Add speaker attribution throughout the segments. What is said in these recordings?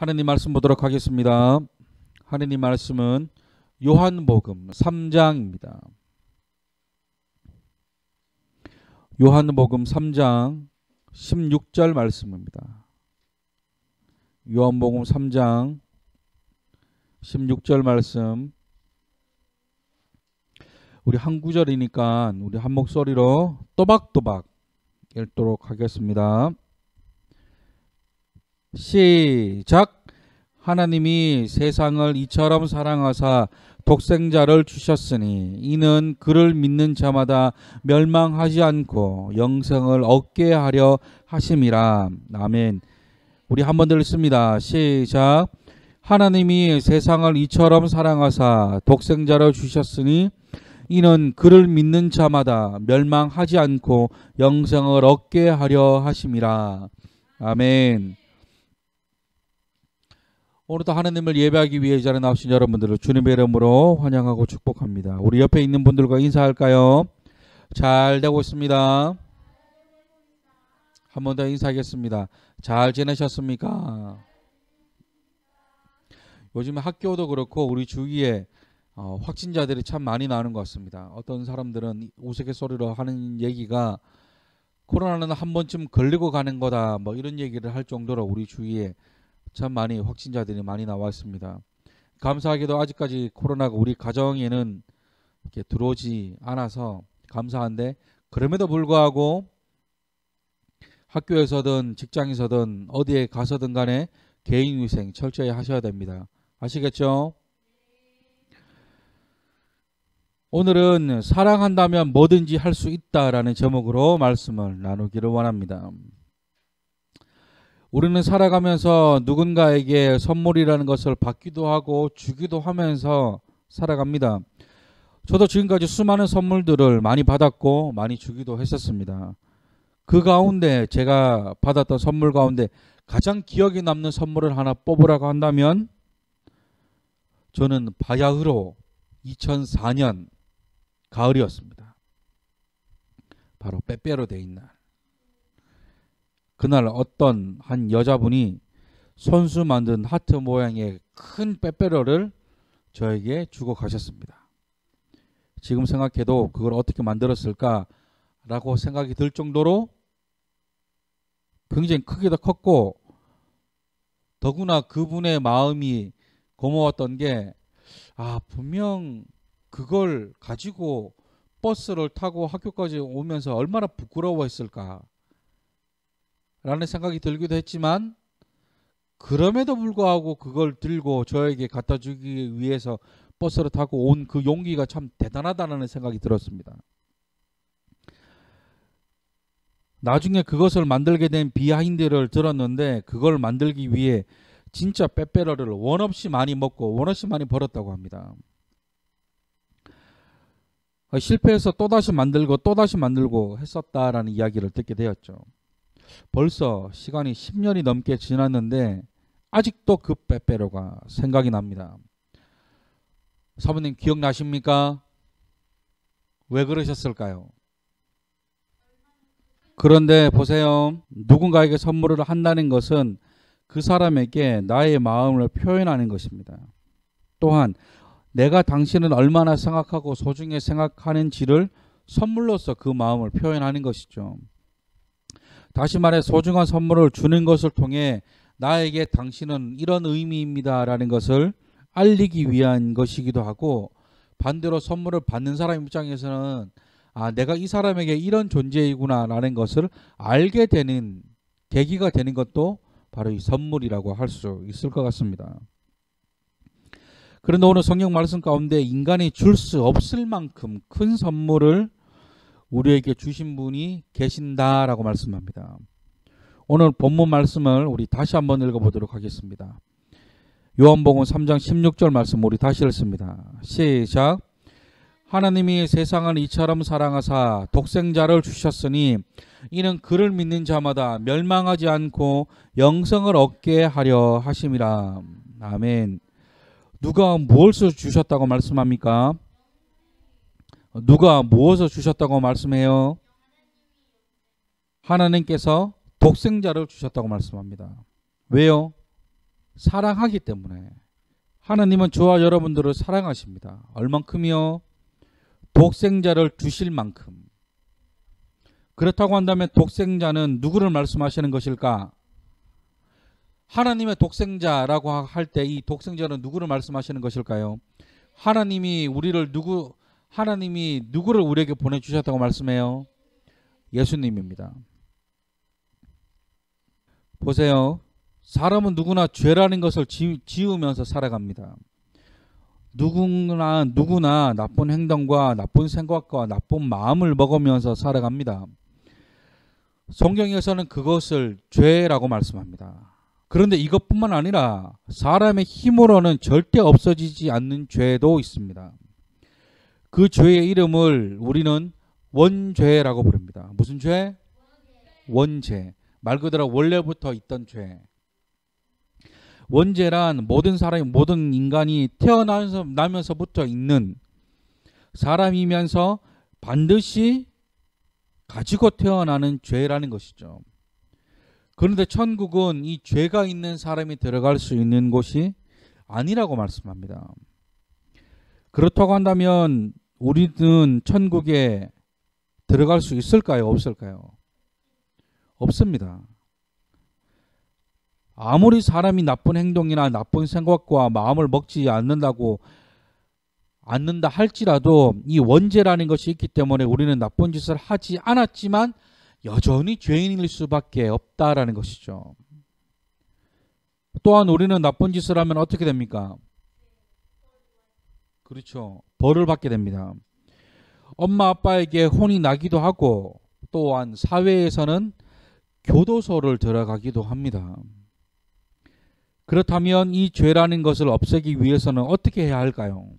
Speaker 1: 하느님 말씀 보도록 하겠습니다. 하느님 말씀은 요한복음 3장입니다. 요한복음 3장 16절 말씀입니다. 요한복음 3장 16절 말씀, 우리 한 구절이니까 우리 한 목소리로 또박또박 읽도록 하겠습니다. 시작. 하나님이 세상을 이처럼 사랑하사 독생자를 주셨으니 이는 그를 믿는 자마다 멸망하지 않고 영생을 얻게 하려 하심이라. 아멘. 우리 한 번 더 읽습니다. 시작. 하나님이 세상을 이처럼 사랑하사 독생자를 주셨으니 이는 그를 믿는 자마다 멸망하지 않고 영생을 얻게 하려 하심이라. 아멘. 오늘도 하나님을 예배하기 위해 이 자리에 나오신 여러분들을 주님의 이름으로 환영하고 축복합니다. 우리 옆에 있는 분들과 인사할까요? 잘 되고 있습니다. 한 번 더 인사하겠습니다. 잘 지내셨습니까? 요즘 학교도 그렇고 우리 주위에 확진자들이 참 많이 나오는 것 같습니다. 어떤 사람들은 우스갯소리로 하는 얘기가 코로나는 한 번쯤 걸리고 가는 거다, 뭐 이런 얘기를 할 정도로 우리 주위에 참 많이 확진자들이 많이 나와 있습니다. 감사하게도 아직까지 코로나가 우리 가정에는 이렇게 들어오지 않아서 감사한데, 그럼에도 불구하고 학교에서든 직장에서든 어디에 가서든 간에 개인위생 철저히 하셔야 됩니다. 아시겠죠? 오늘은 사랑한다면 뭐든지 할 수 있다라는 제목으로 말씀을 나누기를 원합니다. 우리는 살아가면서 누군가에게 선물이라는 것을 받기도 하고 주기도 하면서 살아갑니다. 저도 지금까지 수많은 선물들을 많이 받았고 많이 주기도 했었습니다. 그 가운데 제가 받았던 선물 가운데 가장 기억에 남는 선물을 하나 뽑으라고 한다면 저는 바야흐로 2004년 가을이었습니다. 바로 빼빼로 데이 날. 그날 어떤 한 여자분이 손수 만든 하트 모양의 큰 빼빼로를 저에게 주고 가셨습니다. 지금 생각해도 그걸 어떻게 만들었을까라고 생각이 들 정도로 굉장히 크기도 컸고, 더구나 그분의 마음이 고마웠던 게, 분명 그걸 가지고 버스를 타고 학교까지 오면서 얼마나 부끄러워했을까 라는 생각이 들기도 했지만, 그럼에도 불구하고 그걸 들고 저에게 갖다 주기 위해서 버스를 타고 온 그 용기가 참 대단하다는 생각이 들었습니다. 나중에 그것을 만들게 된 비하인드를 들었는데, 그걸 만들기 위해 진짜 빼빼로를 원 없이 많이 먹고 원 없이 많이 벌었다고 합니다. 실패해서 또다시 만들고 또다시 만들고 했었다라는 이야기를 듣게 되었죠. 벌써 시간이 10년이 넘게 지났는데 아직도 그 빼빼로가 생각이 납니다. 사모님 기억나십니까? 왜 그러셨을까요? 그런데 보세요. 누군가에게 선물을 한다는 것은 그 사람에게 나의 마음을 표현하는 것입니다. 또한 내가 당신을 얼마나 생각하고 소중히 생각하는지를 선물로서 그 마음을 표현하는 것이죠. 다시 말해 소중한 선물을 주는 것을 통해 나에게 당신은 이런 의미입니다 라는 것을 알리기 위한 것이기도 하고, 반대로 선물을 받는 사람 입장에서는 내가 이 사람에게 이런 존재이구나 라는 것을 알게 되는 계기가 되는 것도 바로 이 선물이라고 할 수 있을 것 같습니다. 그런데 오늘 성경 말씀 가운데 인간이 줄 수 없을 만큼 큰 선물을 우리에게 주신 분이 계신다라고 말씀합니다. 오늘 본문 말씀을 우리 다시 한번 읽어보도록 하겠습니다. 요한복음 3장 16절 말씀 우리 다시 읽습니다. 시작. 하나님이 세상을 이처럼 사랑하사 독생자를 주셨으니 이는 그를 믿는 자마다 멸망하지 않고 영생을 얻게 하려 하심이라. 아멘. 누가 무엇을 주셨다고 말씀합니까? 누가 무엇을 주셨다고 말씀해요? 하나님께서 독생자를 주셨다고 말씀합니다. 왜요? 사랑하기 때문에. 하나님은 저와 여러분들을 사랑하십니다. 얼만큼이요? 독생자를 주실 만큼. 그렇다고 한다면 독생자는 누구를 말씀하시는 것일까? 하나님의 독생자라고 할 때 이 독생자는 누구를 말씀하시는 것일까요? 하나님이 누구를 우리에게 보내주셨다고 말씀해요? 예수님입니다. 보세요. 사람은 누구나 죄라는 것을 지으면서 살아갑니다. 누구나 나쁜 행동과 나쁜 생각과 나쁜 마음을 먹으면서 살아갑니다. 성경에서는 그것을 죄라고 말씀합니다. 그런데 이것뿐만 아니라 사람의 힘으로는 절대 없어지지 않는 죄도 있습니다. 그 죄의 이름을 우리는 원죄라고 부릅니다. 무슨 죄? 원죄. 말 그대로 원래부터 있던 죄. 원죄란 모든 인간이 태어나면서부터 있는 사람이면서 반드시 가지고 태어나는 죄라는 것이죠. 그런데 천국은 이 죄가 있는 사람이 들어갈 수 있는 곳이 아니라고 말씀합니다. 그렇다고 한다면 우리는 천국에 들어갈 수 있을까요? 없을까요? 없습니다. 아무리 사람이 나쁜 행동이나 나쁜 생각과 마음을 먹지 않는다 할지라도 이 원죄라는 것이 있기 때문에 우리는 나쁜 짓을 하지 않았지만 여전히 죄인일 수밖에 없다라는 것이죠. 또한 우리는 나쁜 짓을 하면 어떻게 됩니까? 그렇죠. 벌을 받게 됩니다. 엄마 아빠에게 혼이 나기도 하고 또한 사회에서는 교도소를 들어가기도 합니다. 그렇다면 이 죄라는 것을 없애기 위해서는 어떻게 해야 할까요?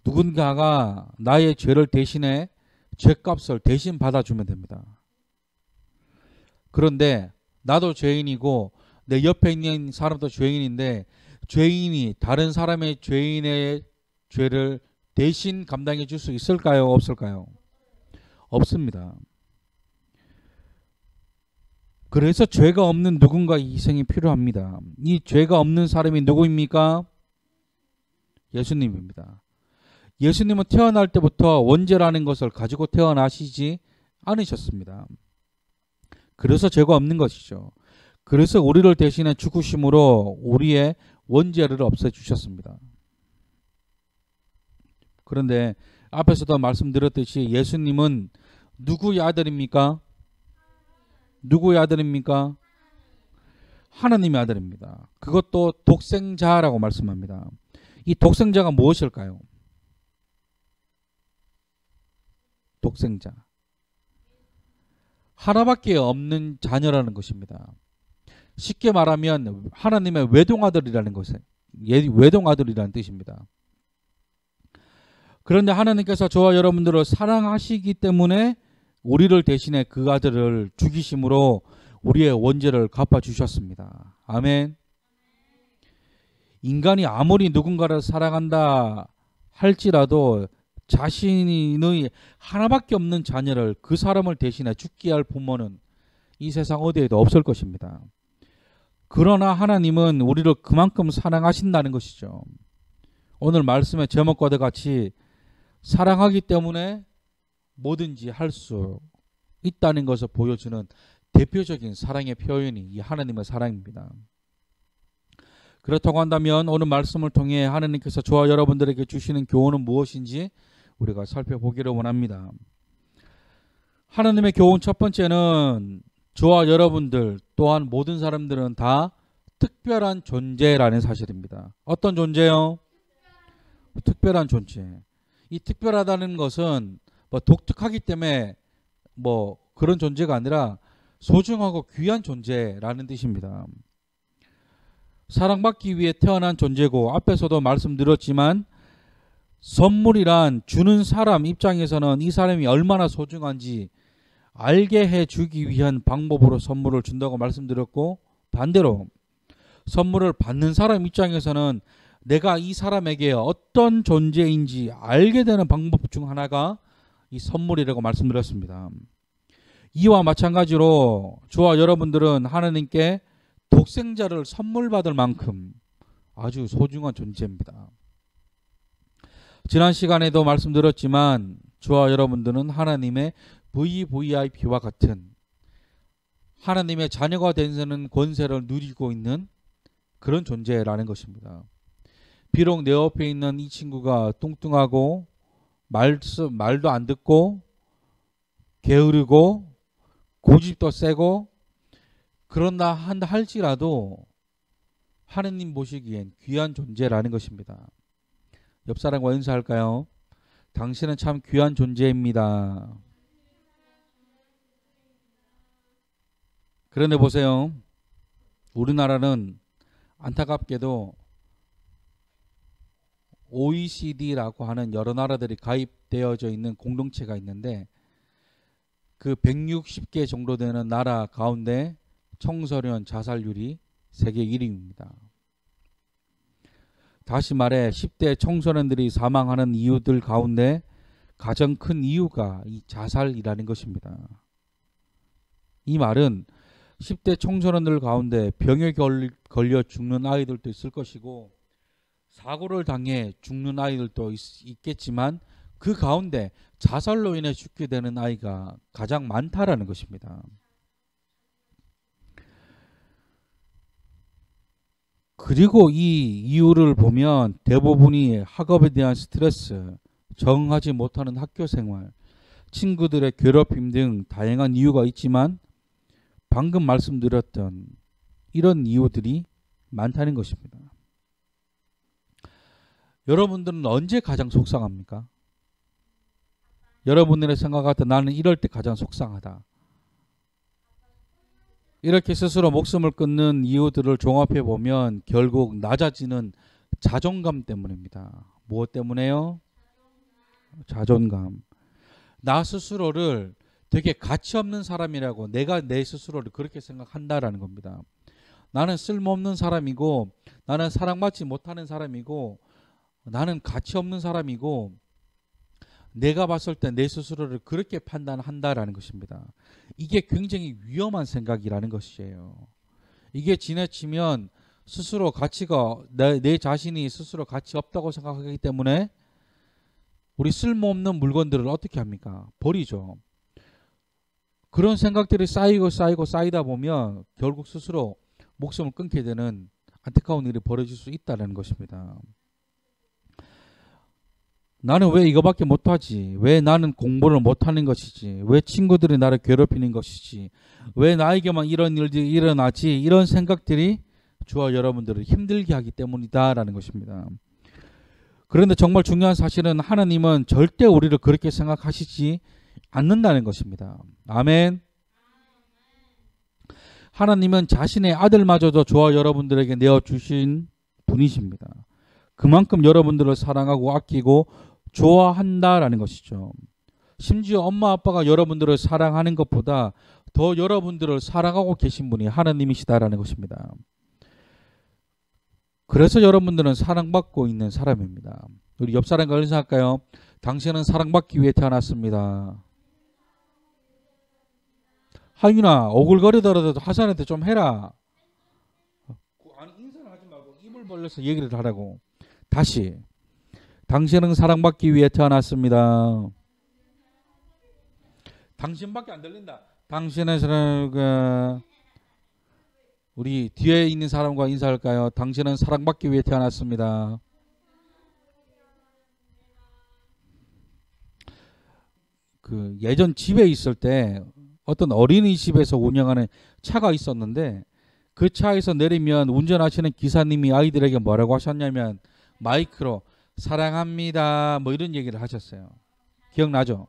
Speaker 1: 누군가가 나의 죄를 대신해 죄값을 대신 받아주면 됩니다. 그런데 나도 죄인이고 내 옆에 있는 사람도 죄인인데 죄인이 다른 사람의 죄인의 죄를 대신 감당해 줄 수 있을까요? 없을까요? 없습니다. 그래서 죄가 없는 누군가의 희생이 필요합니다. 이 죄가 없는 사람이 누구입니까? 예수님입니다. 예수님은 태어날 때부터 원죄라는 것을 가지고 태어나시지 않으셨습니다. 그래서 죄가 없는 것이죠. 그래서 우리를 대신해 죽으심으로 우리의 원죄를 없애주셨습니다. 그런데 앞에서도 말씀드렸듯이 예수님은 누구의 아들입니까? 누구의 아들입니까? 하나님의 아들입니다. 그것도 독생자라고 말씀합니다. 이 독생자가 무엇일까요? 독생자. 하나밖에 없는 자녀라는 것입니다. 쉽게 말하면 하나님의 외동아들이라는 뜻입니다. 그런데 하나님께서 저와 여러분들을 사랑하시기 때문에 우리를 대신해 그 아들을 죽이심으로 우리의 원죄를 갚아주셨습니다. 아멘. 인간이 아무리 누군가를 사랑한다 할지라도 자신의 하나밖에 없는 자녀를 그 사람을 대신해 죽게 할 부모는 이 세상 어디에도 없을 것입니다. 그러나 하나님은 우리를 그만큼 사랑하신다는 것이죠. 오늘 말씀의 제목과도 같이 사랑하기 때문에 뭐든지 할 수 있다는 것을 보여주는 대표적인 사랑의 표현이 이 하나님의 사랑입니다. 그렇다고 한다면 오늘 말씀을 통해 하나님께서 저와 여러분들에게 주시는 교훈은 무엇인지 우리가 살펴보기를 원합니다. 하나님의 교훈 첫 번째는 저와 여러분들 또한 모든 사람들은 다 특별한 존재라는 사실입니다. 어떤 존재요? 특별한 존재. 이 특별하다는 것은 독특하기 때문에 그런 존재가 아니라 소중하고 귀한 존재라는 뜻입니다. 사랑받기 위해 태어난 존재고 앞에서도 말씀드렸지만 선물이란 주는 사람 입장에서는 이 사람이 얼마나 소중한지 알게 해주기 위한 방법으로 선물을 준다고 말씀드렸고 반대로 선물을 받는 사람 입장에서는 내가 이 사람에게 어떤 존재인지 알게 되는 방법 중 하나가 이 선물이라고 말씀드렸습니다. 이와 마찬가지로 저와 여러분들은 하나님께 독생자를 선물 받을 만큼 아주 소중한 존재입니다. 지난 시간에도 말씀드렸지만 저와 여러분들은 하나님의 VVIP와 같은 하나님의 자녀가 되는 권세를 누리고 있는 그런 존재라는 것입니다. 비록 내 옆에 있는 이 친구가 뚱뚱하고 말도 안 듣고 게으르고 고집도 세고 그런다 한다 할지라도 하느님 보시기엔 귀한 존재라는 것입니다. 옆 사람과 인사할까요? 당신은 참 귀한 존재입니다. 그런데 보세요. 우리나라는 안타깝게도 OECD라고 하는 여러 나라들이 가입되어져 있는 공동체가 있는데 그 160개 정도 되는 나라 가운데 청소년 자살률이 세계 1위입니다. 다시 말해 10대 청소년들이 사망하는 이유들 가운데 가장 큰 이유가 이 자살이라는 것입니다. 이 말은 10대 청소년들 가운데 병에 걸려 죽는 아이들도 있을 것이고 사고를 당해 죽는 아이들도 있겠지만 그 가운데 자살로 인해 죽게 되는 아이가 가장 많다라는 것입니다. 그리고 이 이유를 보면 대부분이 학업에 대한 스트레스, 적응하지 못하는 학교 생활, 친구들의 괴롭힘 등 다양한 이유가 있지만 방금 말씀드렸던 이런 이유들이 많다는 것입니다. 여러분들은 언제 가장 속상합니까? 여러분들의 생각할 때 나는 이럴 때 가장 속상하다. 이렇게 스스로 목숨을 끊는 이유들을 종합해 보면 결국 낮아지는 자존감 때문입니다. 무엇 때문에요? 자존감. 나 스스로를 되게 가치 없는 사람이라고 내가 내 스스로를 그렇게 생각한다라는 겁니다. 나는 쓸모없는 사람이고 나는 사랑받지 못하는 사람이고 나는 가치 없는 사람이고 내가 봤을 때 내 스스로를 그렇게 판단한다라는 것입니다. 이게 굉장히 위험한 생각이라는 것이에요. 이게 지나치면 스스로 가치가 내 자신이 스스로 가치 없다고 생각하기 때문에 우리 쓸모없는 물건들을 어떻게 합니까? 버리죠. 그런 생각들이 쌓이다 보면 결국 스스로 목숨을 끊게 되는 안타까운 일이 벌어질 수 있다는 것입니다. 나는 왜 이거밖에 못하지? 왜 나는 공부를 못하는 것이지? 왜 친구들이 나를 괴롭히는 것이지? 왜 나에게만 이런 일들이 일어나지? 이런 생각들이 저와 여러분들을 힘들게 하기 때문이다라는 것입니다. 그런데 정말 중요한 사실은 하나님은 절대 우리를 그렇게 생각하시지 않는다는 것입니다. 아멘. 하나님은 자신의 아들마저도 저와 여러분들에게 내어주신 분이십니다. 그만큼 여러분들을 사랑하고 아끼고 좋아한다라는 것이죠. 심지어 엄마 아빠가 여러분들을 사랑하는 것보다 더 여러분들을 사랑하고 계신 분이 하나님이시다라는 것입니다. 그래서 여러분들은 사랑받고 있는 사람입니다. 우리 옆 사람과 인사할까요? 당신은 사랑받기 위해 태어났습니다. 하윤아, 오글거리더라도 하산한테 좀 해라. 아니, 인사를 하지 말고 입을 벌려서 얘기를 하라고. 다시. 당신은 사랑받기 위해 태어났습니다. 당신밖에 안 들린다. 당신은 우리 뒤에 있는 사람과 인사할까요? 당신은 사랑받기 위해 태어났습니다. 그 예전 집에 있을 때 어떤 어린이집에서 운영하는 차가 있었는데 그 차에서 내리면 운전하시는 기사님이 아이들에게 뭐라고 하셨냐면 마이크로 사랑합니다 뭐 이런 얘기를 하셨어요. 기억나죠?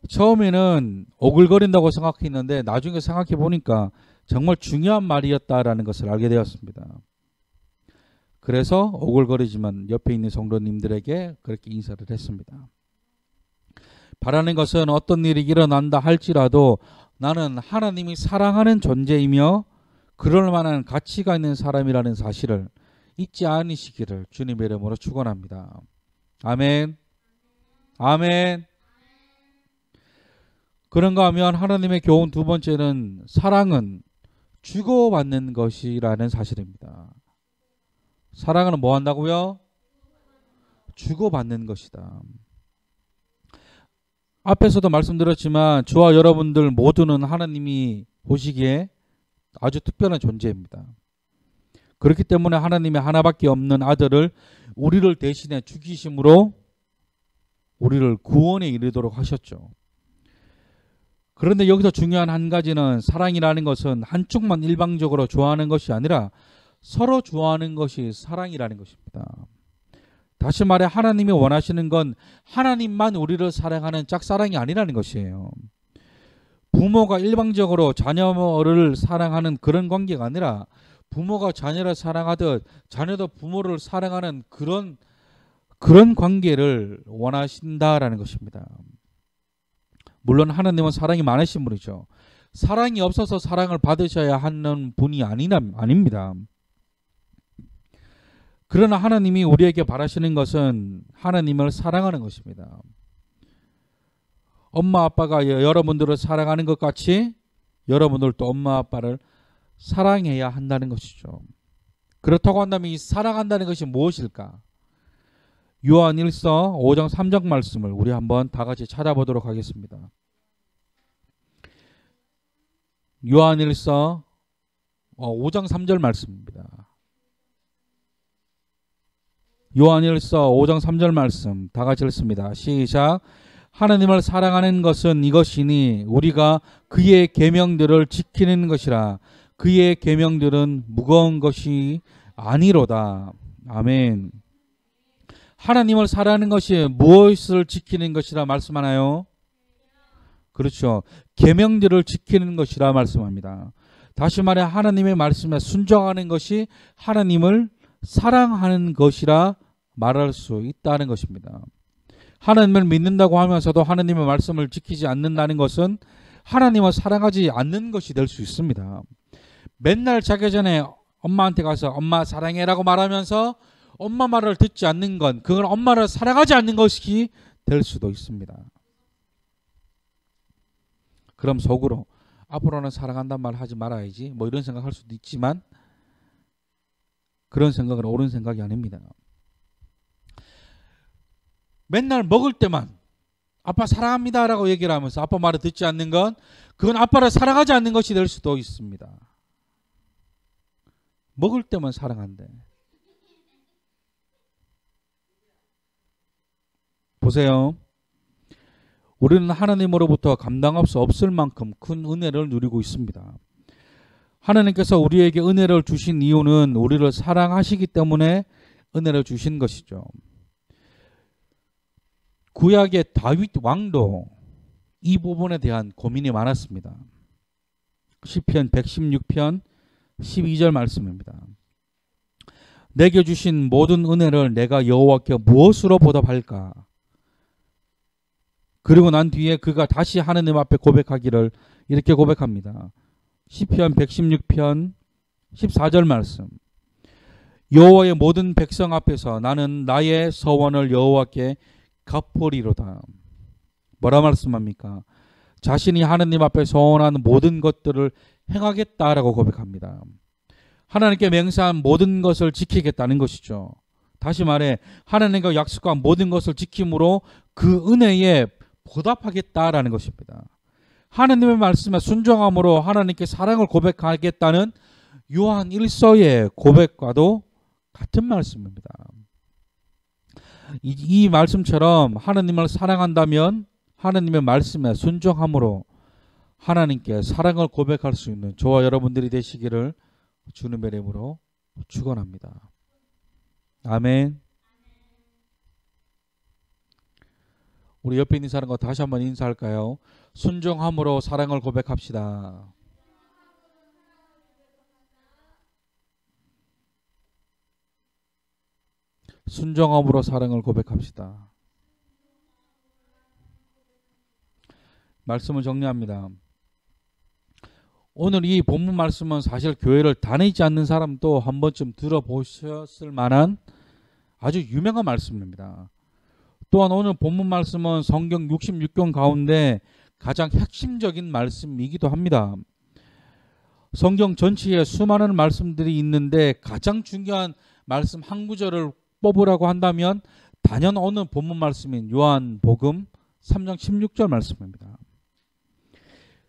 Speaker 1: 처음에는 오글거린다고 생각했는데 나중에 생각해 보니까 정말 중요한 말이었다라는 것을 알게 되었습니다. 그래서 오글거리지만 옆에 있는 성도님들에게 그렇게 인사를 했습니다. 바라는 것은 어떤 일이 일어난다 할지라도 나는 하나님이 사랑하는 존재이며 그럴 만한 가치가 있는 사람이라는 사실을 잊지 않으시기를 주님의 이름으로 축원합니다. 아멘. 아멘. 그런가 하면 하나님의 교훈 두 번째는 사랑은 주고받는 것이라는 사실입니다. 사랑은 뭐 한다고요? 주고받는 것이다. 앞에서도 말씀드렸지만 저와 여러분들 모두는 하나님이 보시기에 아주 특별한 존재입니다. 그렇기 때문에 하나님의 하나밖에 없는 아들을 우리를 대신해 죽이심으로 우리를 구원에 이르도록 하셨죠. 그런데 여기서 중요한 한 가지는 사랑이라는 것은 한쪽만 일방적으로 좋아하는 것이 아니라 서로 좋아하는 것이 사랑이라는 것입니다. 다시 말해 하나님이 원하시는 건 하나님만 우리를 사랑하는 짝사랑이 아니라는 것이에요. 부모가 일방적으로 자녀를 사랑하는 그런 관계가 아니라 부모가 자녀를 사랑하듯 자녀도 부모를 사랑하는 그런 관계를 원하신다라는 것입니다. 물론 하나님은 사랑이 많으신 분이죠. 사랑이 없어서 사랑을 받으셔야 하는 분이 아닙니다. 그러나 하나님이 우리에게 바라시는 것은 하나님을 사랑하는 것입니다. 엄마 아빠가 여러분들을 사랑하는 것 같이 여러분들도 엄마 아빠를 사랑해야 한다는 것이죠. 그렇다고 한다면 이 사랑한다는 것이 무엇일까? 요한 1서 5장 3절 말씀을 우리 한번 다 같이 찾아보도록 하겠습니다. 요한 1서 5장 3절 말씀입니다. 요한 1서 5장 3절 말씀 다 같이 읽습니다. 시작. 하나님을 사랑하는 것은 이것이니 우리가 그의 계명들을 지키는 것이라. 그의 계명들은 무거운 것이 아니로다. 아멘. 하나님을 사랑하는 것이 무엇을 지키는 것이라 말씀하나요? 그렇죠. 계명들을 지키는 것이라 말씀합니다. 다시 말해 하나님의 말씀에 순종하는 것이 하나님을 사랑하는 것이라 말할 수 있다는 것입니다. 하나님을 믿는다고 하면서도 하나님의 말씀을 지키지 않는다는 것은 하나님을 사랑하지 않는 것이 될 수 있습니다. 맨날 자기 전에 엄마한테 가서 엄마 사랑해라고 말하면서 엄마 말을 듣지 않는 건 그건 엄마를 사랑하지 않는 것이 될 수도 있습니다. 그럼 속으로 앞으로는 사랑한다는 말 하지 말아야지 뭐 이런 생각할 수도 있지만 그런 생각은 옳은 생각이 아닙니다. 맨날 먹을 때만 아빠 사랑합니다 라고 얘기를 하면서 아빠 말을 듣지 않는 건 그건 아빠를 사랑하지 않는 것이 될 수도 있습니다. 먹을 때만 사랑한대. 보세요. 우리는 하나님으로부터 감당할 수 없을 만큼 큰 은혜를 누리고 있습니다. 하나님께서 우리에게 은혜를 주신 이유는 우리를 사랑하시기 때문에 은혜를 주신 것이죠. 구약의 다윗 왕도 이 부분에 대한 고민이 많았습니다. 시편 116편 12절 말씀입니다. 내게 주신 모든 은혜를 내가 여호와께 무엇으로 보답할까? 그리고 난 뒤에 그가 다시 하나님 앞에 고백하기를 이렇게 고백합니다. 시편 116편 14절 말씀. 여호와의 모든 백성 앞에서 나는 나의 서원을 여호와께 갚으리로다. 뭐라 말씀합니까? 자신이 하나님 앞에 서원한 모든 것들을 행하겠다라고 고백합니다. 하나님께 맹세한 모든 것을 지키겠다는 것이죠. 다시 말해 하나님과 약속한 모든 것을 지킴으로 그 은혜에 보답하겠다라는 것입니다. 하나님의 말씀에 순종함으로 하나님께 사랑을 고백하겠다는 요한 1서의 고백과도 같은 말씀입니다. 이 말씀처럼 하나님을 사랑한다면 하나님의 말씀에 순종함으로 하나님께 사랑을 고백할 수 있는 저와 여러분들이 되시기를 주님의 이름으로 축원합니다. 아멘. 우리 옆에 있는 사람과 다시 한번 인사할까요? 순종함으로 사랑을 고백합시다. 순종함으로 사랑을 고백합시다. 말씀을 정리합니다. 오늘 이 본문 말씀은 사실 교회를 다니지 않는 사람도 한 번쯤 들어보셨을 만한 아주 유명한 말씀입니다. 또한 오늘 본문 말씀은 성경 66권 가운데 가장 핵심적인 말씀이기도 합니다. 성경 전체에 수많은 말씀들이 있는데 가장 중요한 말씀 한 구절을 뽑으라고 한다면 단연 오늘 본문 말씀인 요한복음 3장 16절 말씀입니다.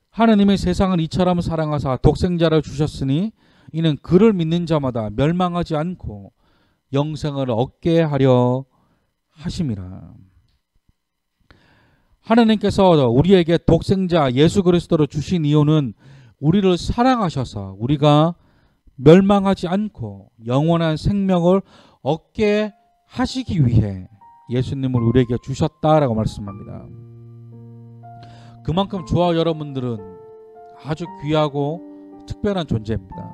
Speaker 1: 하느님의 세상을 이처럼 사랑하사 독생자를 주셨으니 이는 그를 믿는 자마다 멸망하지 않고 영생을 얻게 하려 하심이라. 하느님께서 우리에게 독생자 예수 그리스도를 주신 이유는 우리를 사랑하셔서 우리가 멸망하지 않고 영원한 생명을 얻게 하시기 위해 예수님을 우리에게 주셨다라고 말씀합니다. 그만큼 저와 여러분들은 아주 귀하고 특별한 존재입니다.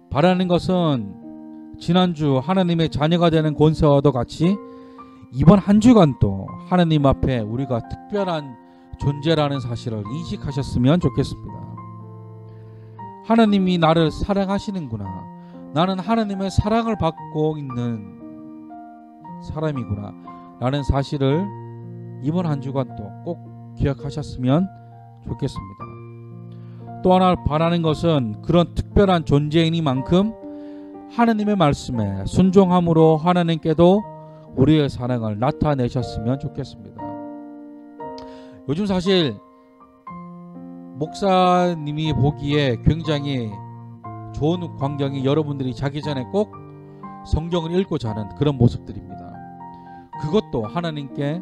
Speaker 1: 바라는 것은 지난주 하나님의 자녀가 되는 권세와도 같이 이번 한 주간도 하나님 앞에 우리가 특별한 존재라는 사실을 인식하셨으면 좋겠습니다. 하나님이 나를 사랑하시는구나. 나는 하나님의 사랑을 받고 있는 사람이구나 라는 사실을 이번 한 주간도 꼭 기억하셨으면 좋겠습니다. 또 하나 바라는 것은 그런 특별한 존재이니만큼 하나님의 말씀에 순종함으로 하나님께도 우리의 사랑을 나타내셨으면 좋겠습니다. 요즘 사실 목사님이 보기에 굉장히 좋은 광경이 여러분들이 자기 전에 꼭 성경을 읽고 자는 그런 모습들입니다. 그것도 하나님께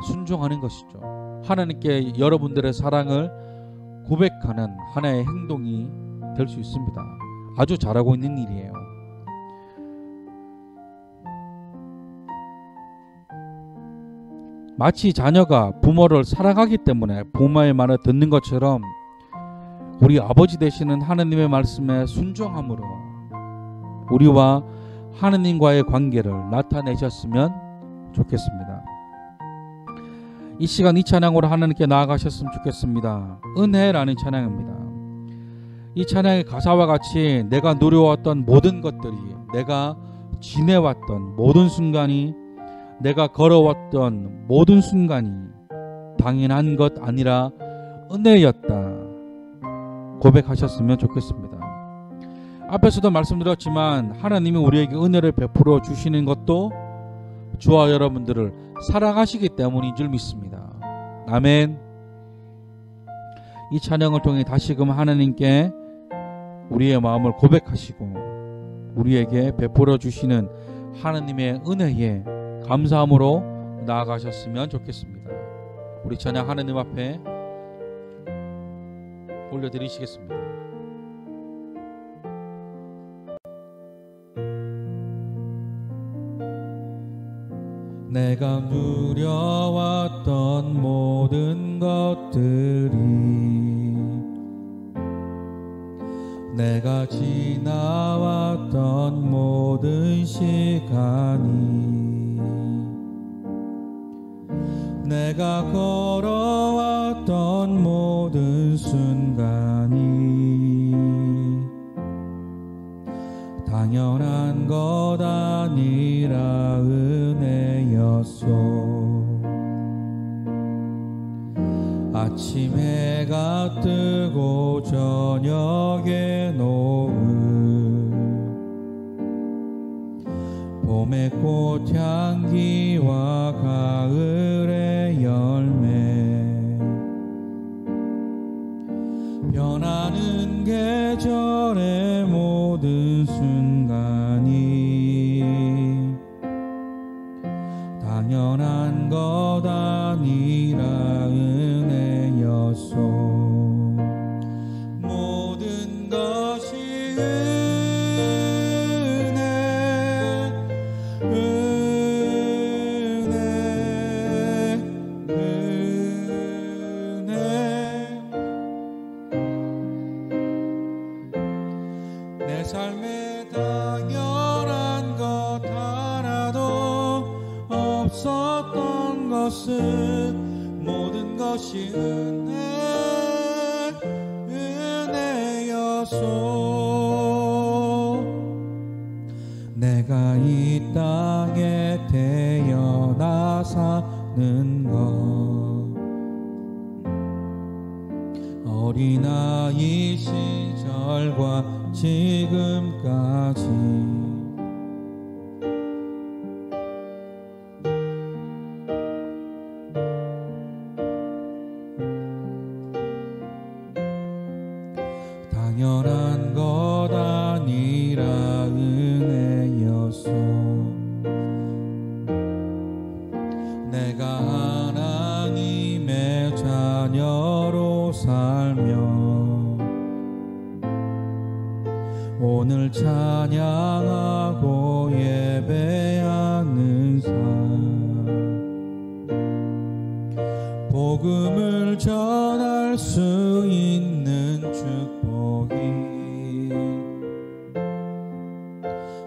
Speaker 1: 순종하는 것이죠. 하나님께 여러분들의 사랑을 고백하는 하나의 행동이 될 수 있습니다. 아주 잘하고 있는 일이에요. 마치 자녀가 부모를 사랑하기 때문에 부모의 말을 듣는 것처럼 우리 아버지 되시는 하나님의 말씀에 순종함으로 우리와 하나님과의 관계를 나타내셨으면 좋겠습니다. 이 시간 이 찬양으로 하나님께 나아가셨으면 좋겠습니다. 은혜라는 찬양입니다. 이 찬양의 가사와 같이 내가 누려왔던 모든 것들이, 내가 지내왔던 모든 순간이, 내가 걸어왔던 모든 순간이 당연한 것 아니라 은혜였다 고백하셨으면 좋겠습니다. 앞에서도 말씀드렸지만 하나님이 우리에게 은혜를 베풀어 주시는 것도 저와 여러분들을 사랑하시기 때문인 줄 믿습니다. 아멘. 이 찬양을 통해 다시금 하나님께 우리의 마음을 고백하시고 우리에게 베풀어 주시는 하나님의 은혜에 감사함으로 나아가셨으면 좋겠습니다. 우리 찬양 하나님 앞에 올려드리시겠습니다. 내가 누려왔던 모든 것들이, 내가 지나왔던 모든 시간이, 내가 걸어왔던 모든 순간이 당연한 것 아니라 은혜였소. 아침 해가 뜨고 저녁에 노을, 봄의 꽃향기와 가을의 열매, 변하는 계절의 모든 순간이 당연한 것 아니라 은혜였소. 모든 것이 내 삶에 당연한 것 하나도 없었던 것은 모든 것이 은혜였소. 내가 이 땅에 태어나 사는 것 이 시절과 지금까지 당연한 것 아니라 은혜였소. 내가 하나님의 자녀로 살며 오늘 찬양하고 예배하는 삶, 복음을 전할 수 있는 축복이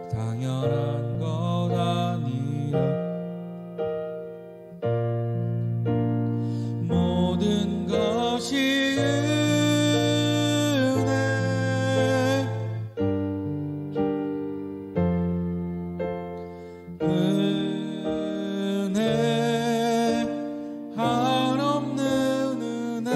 Speaker 1: 당연한 것 아니라 모든 것이 은혜 한없는 은혜.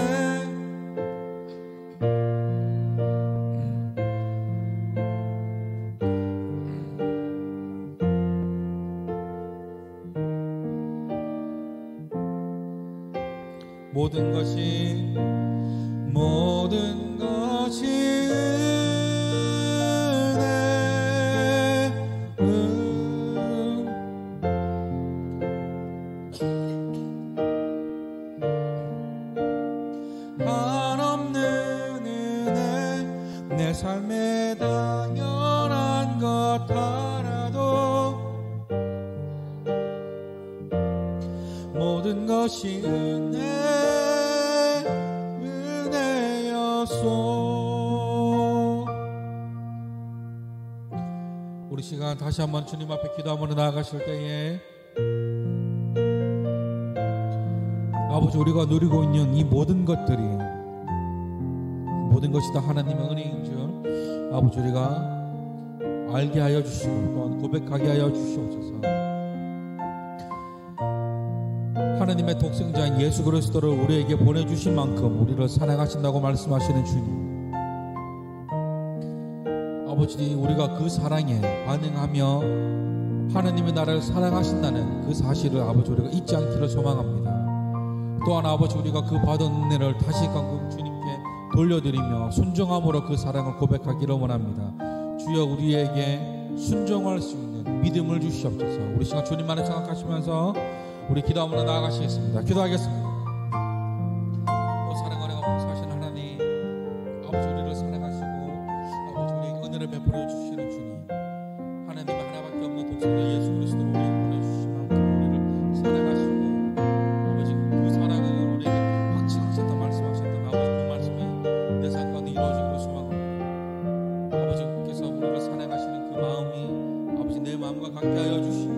Speaker 1: 모든 것이 한없는 은혜. 내 삶에 당연한 것 하나도 모든 것이 은혜였소. 우리 시간 다시 한번 주님 앞에 기도함으로 나아가실 때에 아버지, 우리가 누리고 있는 이 모든 것들이 모든 것이 다 하나님의 은혜인 줄 아버지 우리가 알게 하여 주시고 또한 고백하게 하여 주시옵소서. 하나님의 독생자인 예수 그리스도를 우리에게 보내주신 만큼 우리를 사랑하신다고 말씀하시는 주님, 아버지 우리가 그 사랑에 반응하며 하나님의 나라를 사랑하신다는 그 사실을 아버지 우리가 잊지 않기를 소망합니다. 또한 아버지 우리가 그 받은 은혜를 다시금 주님께 돌려드리며 순종함으로 그 사랑을 고백하기를 원합니다. 주여 우리에게 순종할 수 있는 믿음을 주시옵소서. 우리 시간 주님만을 생각하시면서 우리 기도함으로 나아가시겠습니다. 기도하겠습니다. 사랑하는 봉사하신 하나님, 아버지 우리를 사랑하시고 아버지 우리에게 은혜를 베풀어 주시는 주님, 하나님의 하나밖에 없는 독생자 예수 그리스도를 우리에게 보내주신 만큼 우리를 사랑하시고 아버지 그 사랑을 우리에게 확증하셨다 말씀하셨던 아버지 그 말씀이 내 삶 가운데 이루어지기를 소망합니다. 아버지께서 우리를 사랑하시는 그 마음이 아버지 내 마음과 같게 하여 주시고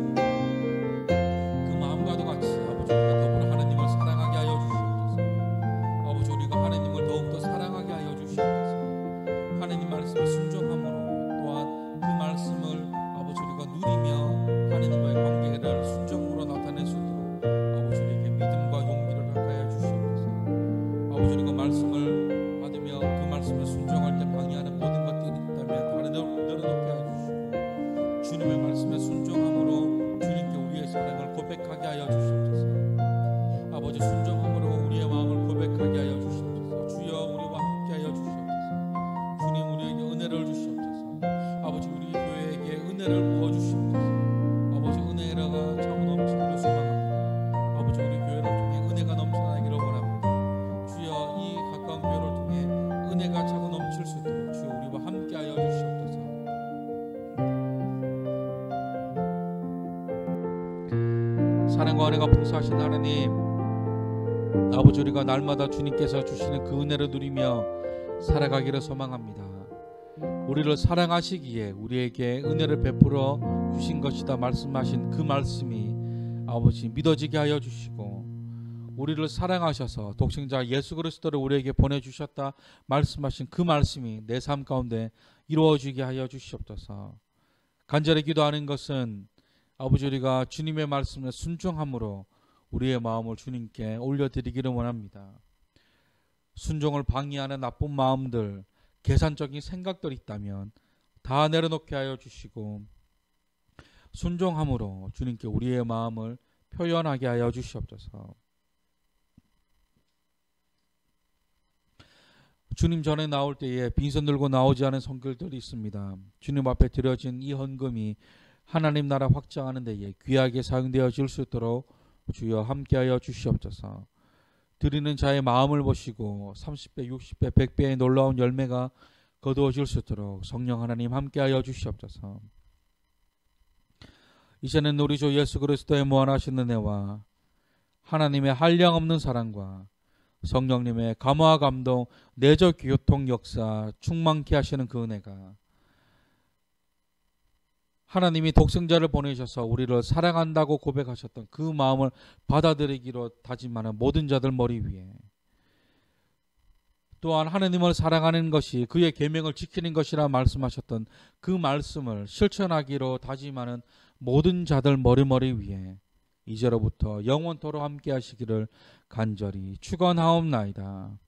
Speaker 1: 사랑과 은혜가 풍성하신 하나님, 아버지 우리가 날마다 주님께서 주시는 그 은혜를 누리며 살아가기를 소망합니다. 우리를 사랑하시기에 우리에게 은혜를 베풀어 주신 것이다 말씀하신 그 말씀이 아버지 믿어지게 하여 주시고, 우리를 사랑하셔서 독생자 예수 그리스도를 우리에게 보내주셨다 말씀하신 그 말씀이 내 삶 가운데 이루어지게 하여 주시옵소서. 간절히 기도하는 것은 아버지 우리가 주님의 말씀에 순종함으로 우리의 마음을 주님께 올려드리기를 원합니다. 순종을 방해하는 나쁜 마음들, 계산적인 생각들이 있다면 다 내려놓게 하여 주시고 순종함으로 주님께 우리의 마음을 표현하게 하여 주시옵소서. 주님 전에 나올 때에 빈손 들고 나오지 않은 손길들이 있습니다. 주님 앞에 드려진 이 헌금이 하나님 나라 확장하는 데에 귀하게 사용되어질 수 있도록 주여 함께하여 주시옵소서. 드리는 자의 마음을 보시고 30배, 60배, 100배의 놀라운 열매가 거두어질 수 있도록 성령 하나님 함께하여 주시옵소서. 이제는 우리 주 예수 그리스도의 무한하신 은혜와 하나님의 한량없는 사랑과 성령님의 감화 감동 내적 교통 역사 충만케 하시는 그 은혜가 하나님이 독생자를 보내셔서 우리를 사랑한다고 고백하셨던 그 마음을 받아들이기로 다짐하는 모든 자들 머리 위에, 또한 하나님을 사랑하는 것이 그의 계명을 지키는 것이라 말씀하셨던 그 말씀을 실천하기로 다짐하는 모든 자들 머리 위에 이제로부터 영원토록 함께 하시기를 간절히 축원하옵나이다.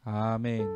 Speaker 1: 아멘.